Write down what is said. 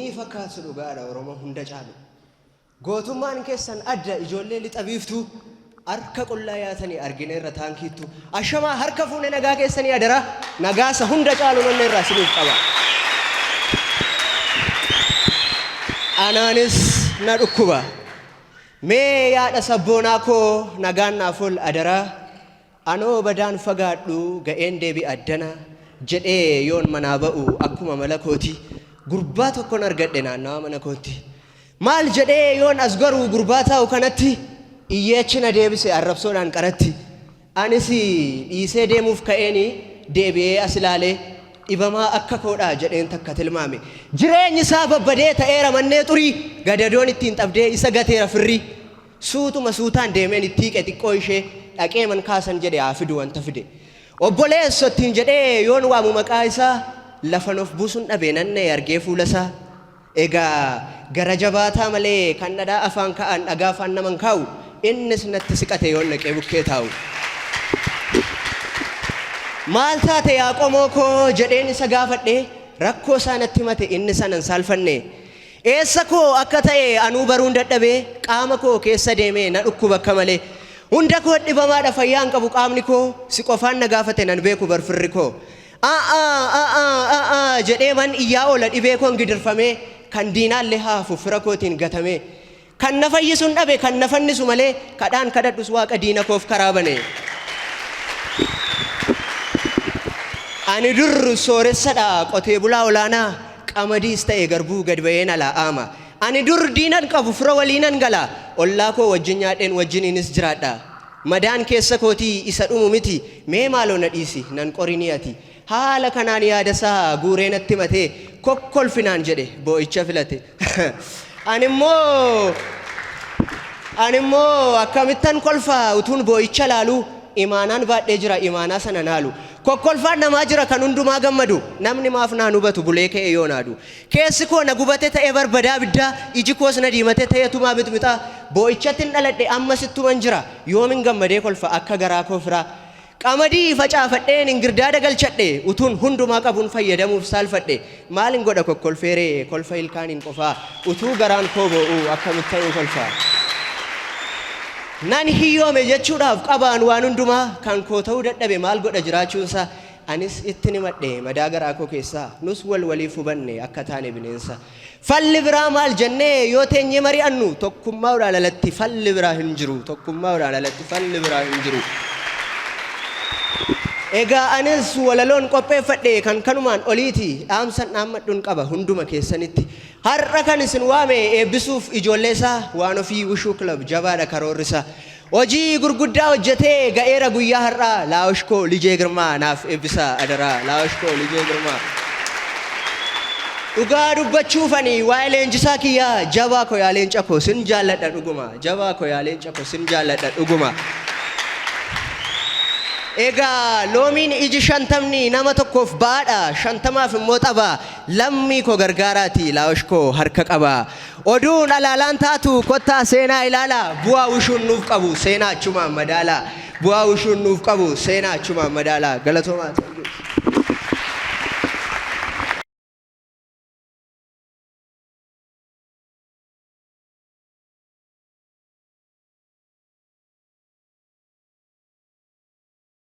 ni fakkaatu dhugaadha Oromoo hunda caalu. Gootummaan keessan adda ijoollee lixa biiftuu harka qullaa yaatanii argine irra taankiittu. Ashamaa harka fuune nagaa keessanii adara nagaasa hunda caalu manne irraa siniif qaba. Anaanis na dhukkuba. Mee yaada sabboonaa koo nagaan naaf ol adara. Anoo badaan fagaadhu ga'een deebi addana jedhee yoon manaa ba'u akkuma mala kooti. Gurbaa tokkon argadhe naannawa mana kooti. Maal jedhee yoon as garuu gurbaa taa'u kanatti iyyeechina deebise arrabsoodhaan qaratti. Anis dhiisee deemuuf ka'eeni deebi'ee as ilaalee dhibamaa akka koodhaa jedheen takka tilmaame. Jireenyi isaa babbadee ta'eera mannee xurii gadadoon ittiin xabdee isa gateera firrii. Suutuma suutaan deemeen itti hiqe xiqqoo ishee dhaqee man kaasan jedhe haa fidu wanta fide. Obboleessottiin jedhee yoon waamu maqaa isaa lafa of buusuun dhabee nannee argee fuula isaa. Egaa gara jabaataa malee kan dhadhaa afaan ka'an dhagaa afaan naman kaa'u innis natti siqate yoon naqee bukkee taa'u. Maal taate yaa qomoo koo jedheen isa gaafadhe rakkoo isaa natti himate inni sanan saalfanne. Eessa koo akka ta'e anuu baruun dadhabee qaama koo keessa deemee na dhukkuba akka malee. Hunda koo dhibamaadha fayyaan qabu qaamni koo si qofaan na gaafate nan beeku barfirri koo. Jedhee man iyyaa oola dhibee koon gidirfamee kan diinaallee haafu fira kootiin gatame. Kan na fayyisuun dhabe kan na fannisu malee kadhaan kadhadhus waaqa diina koof karaa bane. Ani dur sooressadha qotee bulaa olaanaa qamadiis ta'e garbuu gad ba'een alaa'aama. Ani dur diinan qabu fira waliinan gala ollaa koo wajjin nyaadheen wajjiniinis jiraadha. Madaan keessa kootii isa dhumu miti mee maaloo na dhiisi nan qorini ati. Haala kanaan yaada isaa guuree natti matee kokkolfinaan jedhe boo'icha filate. Animmoo akkamittan kolfaa utuun boo'icha laalu imaanaan baadhee jira imaanaa sana naalu. Kokkolfaan namaa jira kan hundumaa gammadu namni maaf naan hubatu bulee ka'e yoo naadu. Keessi koo na gubate ta'e barbadaa biddaa iji koos na diimate ta'e tumaa bixbixaa boo'ichattin dhaladhe amma sittuman jira yoomin gammadee kolfa akka garaa koo firaa. Qamadii facaafadheen ingirdaada galchadhe utuun hundumaa qabuun fayyadamuuf saalfadhe maalin godha kokkolfeeree kolfa ilkaaniin qofaa utuu garaan koo boo'u akkamitti kolfa. Nan hiyyoome jechuudhaaf qabaan waan hundumaa kan koo ta'uu dadhabe maal godha jiraachuunsa anis itti himadhe madaa garaa koo keessaa nus waliif hubanne akka taane bineensa. Falli biraa maal jennee yoo teenye mari'annu tokkummaa ulaalalatti falli biraa hin jiru tokkummaa ulaalalatti falli biraa hin jiru. Egaa anis walaloon qopheeffadhe kan kanumaan oliiti dhaamsan dhaammadhuun qaba hunduma keessanitti. Har'a kan isin waame eebbisuuf ijoollee isaa waan ofii wushuu kilab jabaadha karoorrisa. Hojii gurguddaa hojjetee ga'eera guyyaa har'aa Laawushkoo Lijee Girmaa naaf eebbisaa adaraa Laawushkoo Lijee Girmaa. Dhugaa dubbachuufani waa'ee leenjisaa kiyyaa jabaa koo yaa leenca koo sin jaalladha dhuguma jabaa koo yaa leenca koo sin jaalladha dhuguma. Egaa loomiin iji 50 nama tokkoof baadha 50 immoo xaba lammii koo gargaaraati Laawushkoo harka qaba. Oduun alaalaan taatu kottaa seenaa ilaala bu'aa wushuun nuuf qabu seenaa achumaan madaala bu'aa wushuun nuuf qabu seenaa achumaan madaala galatoomaa.